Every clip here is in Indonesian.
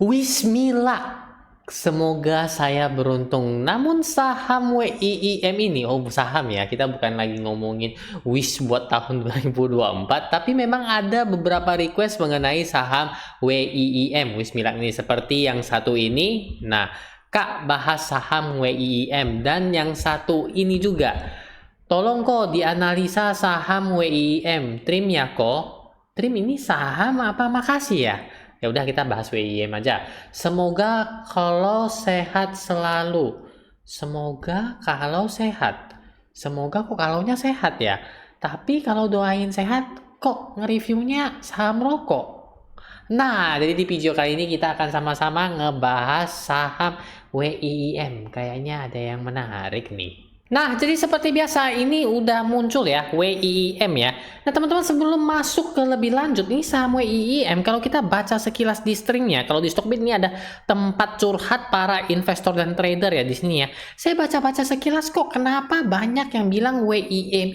Wismila. Semoga saya beruntung. Namun saham WIIM ini, oh saham ya, kita bukan lagi ngomongin wish buat tahun 2024, tapi memang ada beberapa request mengenai saham WIIM, Wismila ini, seperti yang satu ini. Nah, Kak bahas saham WIIM, dan yang satu ini juga. Tolong kok dianalisa saham WIIM, Trim ya kok. Trim ini saham apa makasih ya? Ya udah kita bahas WIM aja. Semoga kalau sehat selalu. Semoga kalau sehat. Semoga kok kalaunya sehat ya. Tapi kalau doain sehat kok nge-reviewnya saham rokok. Nah, jadi di video kali ini kita akan sama-sama ngebahas saham WIM. Kayaknya ada yang menarik nih. Nah, jadi seperti biasa ini udah muncul ya WIIM ya. Nah, teman-teman sebelum masuk ke lebih lanjut, ini saham WIIM kalau kita baca sekilas di stringnya, kalau di Stockbit ini ada tempat curhat para investor dan trader ya di sini ya. Saya baca-baca sekilas kok kenapa banyak yang bilang WIIM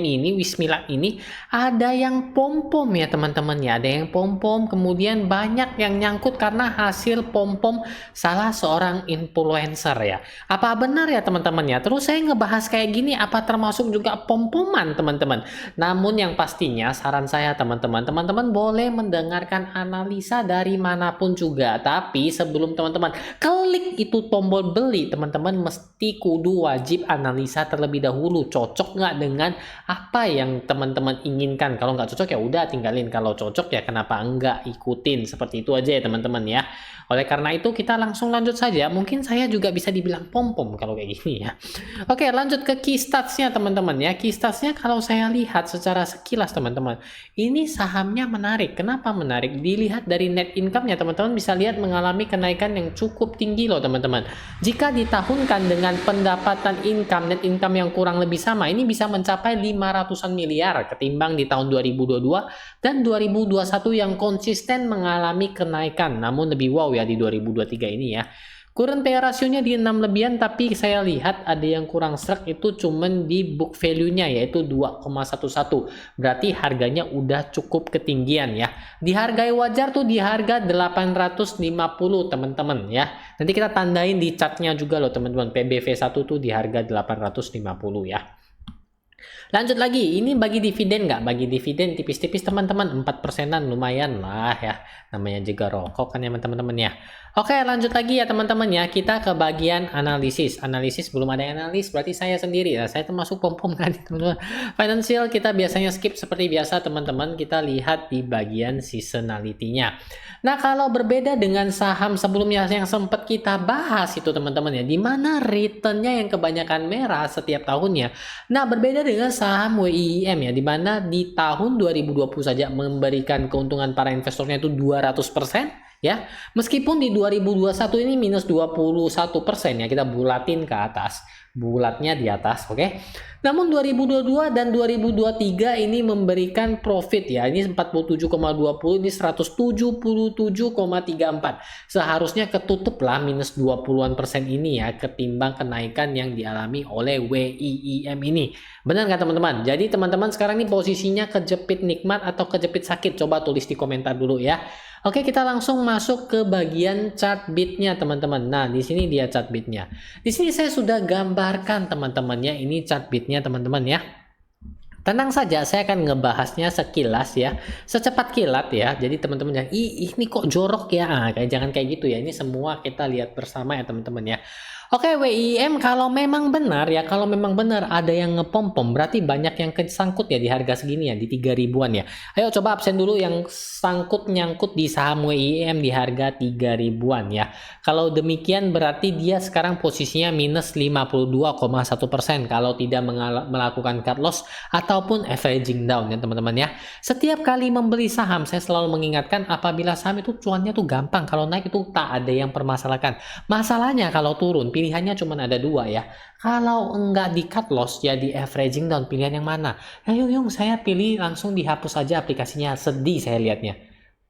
ini, Wismila ini ada yang pom-pom ya teman-teman ya. Ada yang pom-pom, kemudian banyak yang nyangkut karena hasil pom-pom salah seorang influencer ya. Apa benar ya teman-teman ya? Terus saya ngebahas kayak gini apa termasuk juga pom-poman teman-teman. Namun yang pastinya saran saya teman-teman boleh mendengarkan analisa dari manapun juga. Tapi sebelum teman-teman klik itu tombol beli, teman-teman mesti kudu wajib analisa terlebih dahulu. Cocok nggak dengan apa yang teman-teman inginkan? Kalau nggak cocok ya udah tinggalin. Kalau cocok ya kenapa enggak ikutin. Seperti itu aja ya teman-teman ya. Oleh karena itu kita langsung lanjut saja. Mungkin saya juga bisa dibilang pom-pom kalau kayak gini ya. Oke, lanjut ke key stats-nya teman-teman ya. Key stats-nya kalau saya lihat secara sekilas teman-teman, ini sahamnya menarik. Kenapa menarik? Dilihat dari net income-nya teman-teman bisa lihat mengalami kenaikan yang cukup tinggi loh teman-teman. Jika ditahunkan dengan pendapatan income, net income yang kurang lebih sama, ini bisa mencapai 500-an miliar ketimbang di tahun 2022 dan 2021 yang konsisten mengalami kenaikan. Namun lebih wow ya di 2023 ini ya. Current PE rasionya di 6 lebihan, tapi saya lihat ada yang kurang serak itu cuman di book value-nya yaitu 2,11. Berarti harganya udah cukup ketinggian ya. Dihargai wajar tuh di harga 850 teman-teman ya. Nanti kita tandain di chartnya juga loh teman-teman. PBV1 tuh di harga 850 ya. Lanjut lagi, ini bagi dividen nggak? Bagi dividen tipis-tipis teman-teman, 4%-an lumayan lah ya. Namanya juga rokok kan ya teman-teman ya. Oke, lanjut lagi ya teman-teman ya. Kita ke bagian analisis. Analisis belum ada yang analis, berarti saya sendiri ya. Saya termasuk pom-pom kan teman-teman. Financial kita biasanya skip seperti biasa teman-teman. Kita lihat di bagian seasonality-nya. Nah, kalau berbeda dengan saham sebelumnya yang sempat kita bahas itu teman-teman ya. Dimana return-nya yang kebanyakan merah setiap tahunnya. Nah, berbeda dengan saham WIIM ya, di mana di tahun 2020 saja memberikan keuntungan para investornya itu 200% ya. Meskipun di 2021 ini minus 21% ya, kita bulatin ke atas. Bulatnya di atas, oke. Namun 2022 dan 2023 ini memberikan profit ya. Ini 47,20, ini 177,34. Seharusnya ketutup lah minus 20-an% ini ya ketimbang kenaikan yang dialami oleh WIIM ini. Benar nggak teman-teman? Jadi teman-teman sekarang ini posisinya kejepit nikmat atau kejepit sakit? Coba tulis di komentar dulu ya. Oke, kita langsung masuk ke bagian chart bitnya teman-teman. Nah, di sini dia chart bitnya. Di sini saya sudah gambarkan teman-teman ya. Ini chart bitnya teman-teman ya. Tenang saja, saya akan ngebahasnya sekilas ya, secepat kilat ya. Jadi teman-teman yang ini kok jorok ya, kayak jangan kayak gitu ya. Ini semua kita lihat bersama ya teman-teman ya. Oke, WIM kalau memang benar ya, kalau memang benar ada yang ngepom-pom, berarti banyak yang kesangkut ya di harga segini ya, di 3 ribuan ya. Ayo coba absen dulu yang sangkut nyangkut di saham WIM di harga 3 ribuan ya. Kalau demikian berarti dia sekarang posisinya minus 52,1% kalau tidak melakukan cut loss ataupun averaging down ya teman-teman ya. Setiap kali membeli saham saya selalu mengingatkan apabila saham itu cuannya tuh gampang, kalau naik itu tak ada yang permasalahkan. Masalahnya kalau turun pilihannya cuma ada 2 ya. Kalau enggak di cut loss ya di averaging down, pilihan yang mana? Nah, yung saya pilih langsung dihapus saja aplikasinya, sedih saya lihatnya.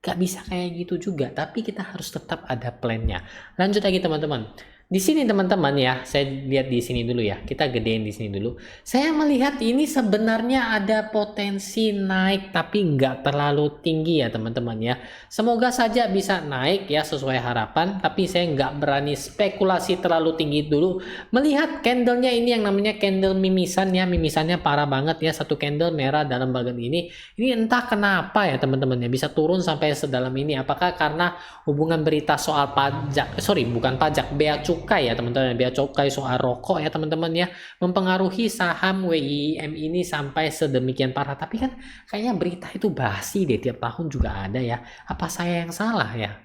Gak bisa kayak gitu juga, tapi kita harus tetap ada plannya. Lanjut lagi teman-teman. Di sini teman-teman ya, saya lihat di sini dulu ya. Kita gedein di sini dulu. Saya melihat ini sebenarnya ada potensi naik tapi nggak terlalu tinggi ya teman-teman ya. Semoga saja bisa naik ya sesuai harapan. Tapi saya nggak berani spekulasi terlalu tinggi dulu. Melihat candlenya ini yang namanya candle mimisan ya. Mimisannya parah banget ya. Satu candle merah dalam bagian ini. Ini entah kenapa ya teman-teman ya. Bisa turun sampai sedalam ini. Apakah karena hubungan berita soal pajak, bukan pajak, bea cukai ya teman-teman, bea cukai soal rokok ya teman-teman ya, mempengaruhi saham WIIM ini sampai sedemikian parah. Tapi kan kayaknya berita itu basi deh, tiap tahun juga ada ya. Apa saya yang salah ya?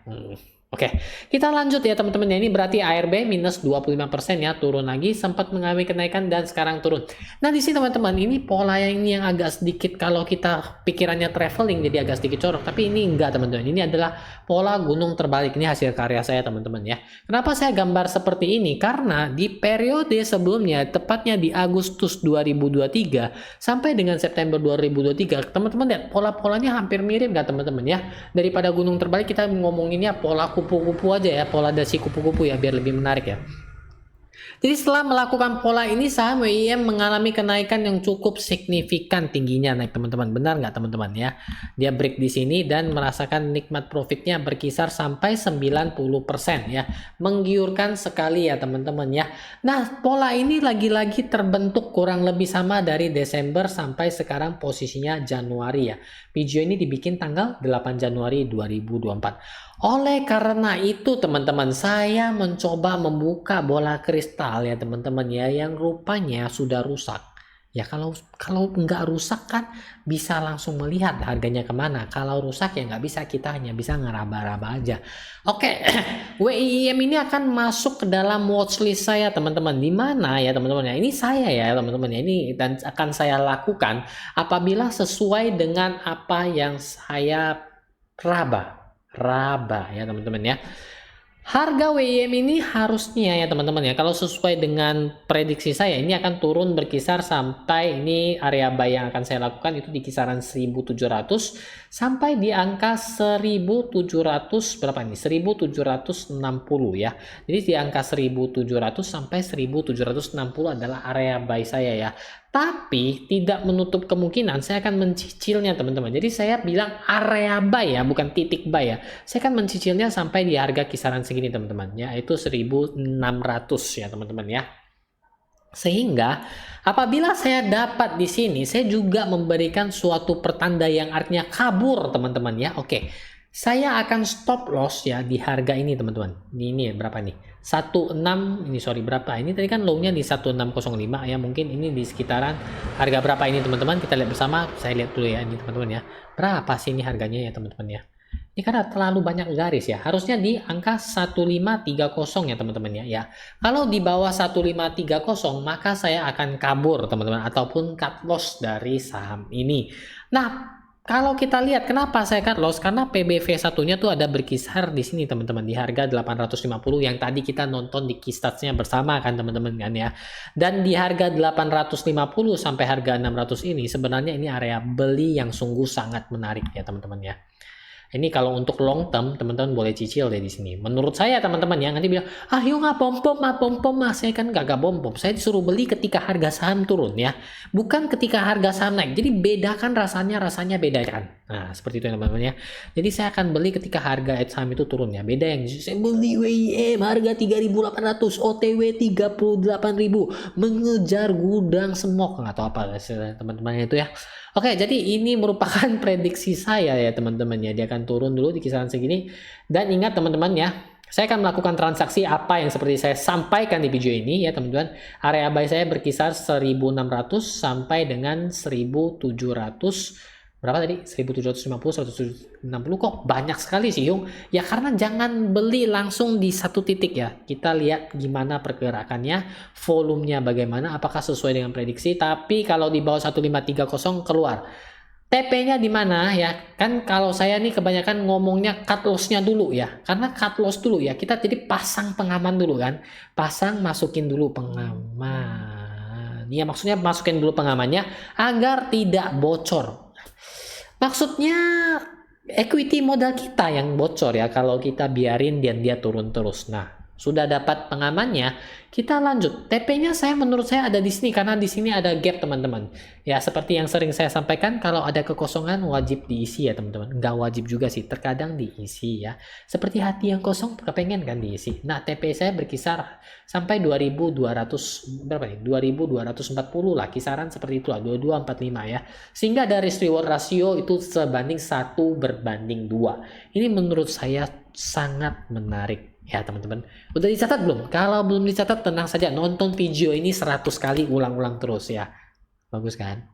Oke, kita lanjut ya teman-teman. Ini berarti ARB minus 25% ya, turun lagi, sempat mengalami kenaikan dan sekarang turun. Nah di sini teman-teman, ini pola yang ini yang agak sedikit, kalau kita pikirannya traveling jadi agak sedikit corok, tapi ini enggak teman-teman. Ini adalah pola gunung terbalik. Ini hasil karya saya teman-teman ya. Kenapa saya gambar seperti ini? Karena di periode sebelumnya, tepatnya di Agustus 2023 sampai dengan September 2023, teman-teman lihat pola-polanya hampir mirip nggak teman-teman ya? Daripada gunung terbalik, kita ngomonginnya pola kupu-kupu aja ya, pola dasi kupu-kupu ya, biar lebih menarik ya. Jadi setelah melakukan pola ini, saham WIIM mengalami kenaikan yang cukup signifikan tingginya naik teman-teman. Benar nggak teman-teman ya? Dia break di sini dan merasakan nikmat profitnya berkisar sampai 90% ya. Menggiurkan sekali ya teman-teman ya. Nah pola ini lagi-lagi terbentuk kurang lebih sama dari Desember sampai sekarang posisinya Januari ya. Video ini dibikin tanggal 8 Januari 2024. Oleh karena itu teman-teman, saya mencoba membuka bola kristal ya teman-teman ya, yang rupanya sudah rusak. Ya kalau nggak rusak kan bisa langsung melihat harganya kemana. Kalau rusak ya nggak bisa, kita hanya bisa ngeraba-raba aja. Oke, WIIM ini akan masuk ke dalam watchlist saya teman-teman. Di mana ya teman-teman ya? Ini saya ya teman-teman ya. Ini dan akan saya lakukan apabila sesuai dengan apa yang saya raba ya teman-teman ya. Harga WIIM ini harusnya ya teman-teman ya, kalau sesuai dengan prediksi saya, ini akan turun berkisar sampai, ini area buy yang akan saya lakukan itu di kisaran 1700 sampai di angka 1700 berapa nih, 1760 ya. Jadi di angka 1700 sampai 1760 adalah area buy saya ya. Tapi tidak menutup kemungkinan saya akan mencicilnya teman-teman. Jadi saya bilang area buy ya, bukan titik buy ya. Saya akan mencicilnya sampai di harga kisaran segini teman-teman ya, itu 1600 ya teman-teman ya. Sehingga apabila saya dapat di sini, saya juga memberikan suatu pertanda yang artinya kabur teman-teman ya. Oke. Saya akan stop loss ya di harga ini teman-teman. Ini berapa nih? 16 ini, sorry, berapa? Ini tadi kan low-nya di 1605 ya. Mungkin ini di sekitaran harga berapa ini teman-teman? Kita lihat bersama. Saya lihat dulu ya ini teman-teman ya. Berapa sih ini harganya ya teman-teman ya? Ini karena terlalu banyak garis ya. Harusnya di angka 1530 ya teman-teman ya. Ya. Kalau di bawah 1530 maka saya akan kabur teman-teman, ataupun cut loss dari saham ini. Nah, kalau kita lihat kenapa saya cut loss, karena PBV satunya tuh ada berkisar di sini teman-teman, di harga 850 yang tadi kita nonton di Keystats-nya bersama kan teman-teman kan ya. Dan di harga 850 sampai harga 600 ini sebenarnya ini area beli yang sungguh sangat menarik ya teman-teman ya. Ini kalau untuk long term teman-teman boleh cicil deh di sini. Menurut saya teman-teman ya, nanti bilang, yuk nggak pom-pom, saya kan kagak pom-pom. Saya disuruh beli ketika harga saham turun ya, bukan ketika harga saham naik. Jadi bedakan rasanya bedakan. Nah seperti itu teman-teman ya. Jadi saya akan beli ketika harga saham itu turun ya. Beda yang saya beli WIIM harga 3.800, OTW 38.000, mengejar gudang semok, nggak tahu apa teman-teman itu ya. Oke, jadi ini merupakan prediksi saya ya teman-teman ya. Dia akan turun dulu di kisaran segini. Dan ingat teman-teman ya, saya akan melakukan transaksi apa yang seperti saya sampaikan di video ini ya teman-teman. Area buy saya berkisar 1600 sampai dengan 1700. Berapa tadi? 1750, 160, kok banyak sekali sih Yung. Ya karena jangan beli langsung di satu titik ya. Kita lihat gimana pergerakannya, volumenya bagaimana, apakah sesuai dengan prediksi. Tapi kalau di bawah 1530 keluar. TP-nya di mana ya? Kan kalau saya nih kebanyakan ngomongnya cut loss-nya dulu ya. Karena cut loss dulu ya. Kita jadi pasang pengaman dulu kan. Pasang, masukin dulu pengaman. Ya maksudnya masukin dulu pengamannya agar tidak bocor. Maksudnya equity modal kita yang bocor ya kalau kita biarin dia turun terus. Nah, sudah dapat pengamannya, kita lanjut. TP-nya menurut saya ada di sini karena di sini ada gap teman-teman. Ya seperti yang sering saya sampaikan, kalau ada kekosongan wajib diisi ya teman-teman. Nggak wajib juga sih, terkadang diisi ya. Seperti hati yang kosong kepengen kan diisi. Nah TP saya berkisar sampai 2200 berapa nih? 2240 lah, kisaran seperti itu lah, 2245 ya. Sehingga dari risk reward rasio itu sebanding 1:2. Ini menurut saya sangat menarik. Ya teman-teman, udah dicatat belum? Kalau belum dicatat tenang saja, nonton video ini 100 kali ulang-ulang terus ya. Bagus kan?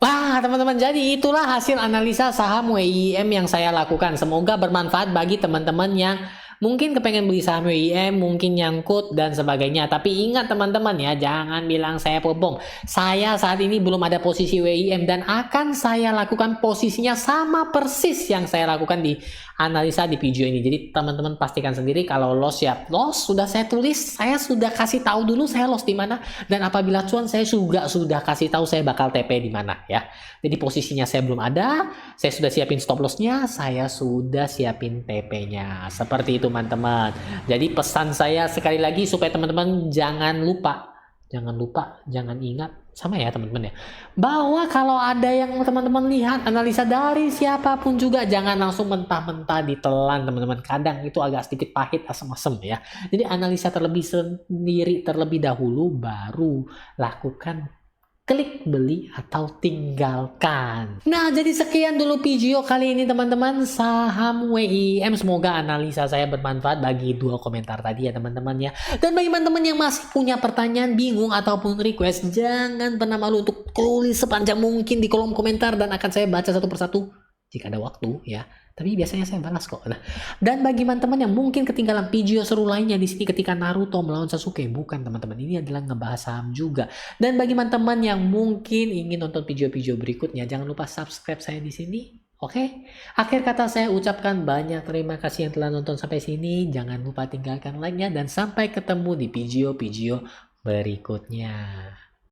Wah teman-teman, jadi itulah hasil analisa saham WIM yang saya lakukan. Semoga bermanfaat bagi teman-teman yang mungkin kepengen beli saham WIM, mungkin nyangkut dan sebagainya. Tapi ingat teman-teman ya, jangan bilang saya bohong. Saya saat ini belum ada posisi WIM dan akan saya lakukan posisinya sama persis yang saya lakukan di analisa di video ini. Jadi teman-teman pastikan sendiri kalau loss ya loss, sudah saya tulis, saya sudah kasih tahu dulu saya loss di mana, dan apabila cuan saya juga sudah kasih tahu saya bakal TP di mana ya. Jadi posisinya saya belum ada, saya sudah siapin stop lossnya, saya sudah siapin TP-nya. Seperti itu teman-teman. Jadi pesan saya sekali lagi supaya teman-teman jangan lupa, jangan ingat sama ya teman-teman ya, bahwa kalau ada yang teman-teman lihat analisa dari siapapun juga jangan langsung mentah-mentah ditelan teman-teman. Kadang itu agak sedikit pahit, asem-asem ya. Jadi analisa terlebih dahulu, baru lakukan klik beli atau tinggalkan. Nah, jadi sekian dulu video kali ini teman-teman, saham WIM. Semoga analisa saya bermanfaat bagi 2 komentar tadi ya teman-teman ya. Dan bagi teman-teman yang masih punya pertanyaan, bingung ataupun request, jangan pernah malu untuk tulis sepanjang mungkin di kolom komentar dan akan saya baca satu persatu jika ada waktu ya. Tapi biasanya saya balas kok. Nah, dan bagi teman-teman yang mungkin ketinggalan video seru lainnya di sini ketika Naruto melawan Sasuke, bukan teman-teman, ini adalah ngebahas saham juga. Dan bagi teman-teman yang mungkin ingin nonton video-video berikutnya, jangan lupa subscribe saya di sini. Oke? Akhir kata saya ucapkan banyak terima kasih yang telah nonton sampai sini. Jangan lupa tinggalkan like-nya dan sampai ketemu di video-video berikutnya.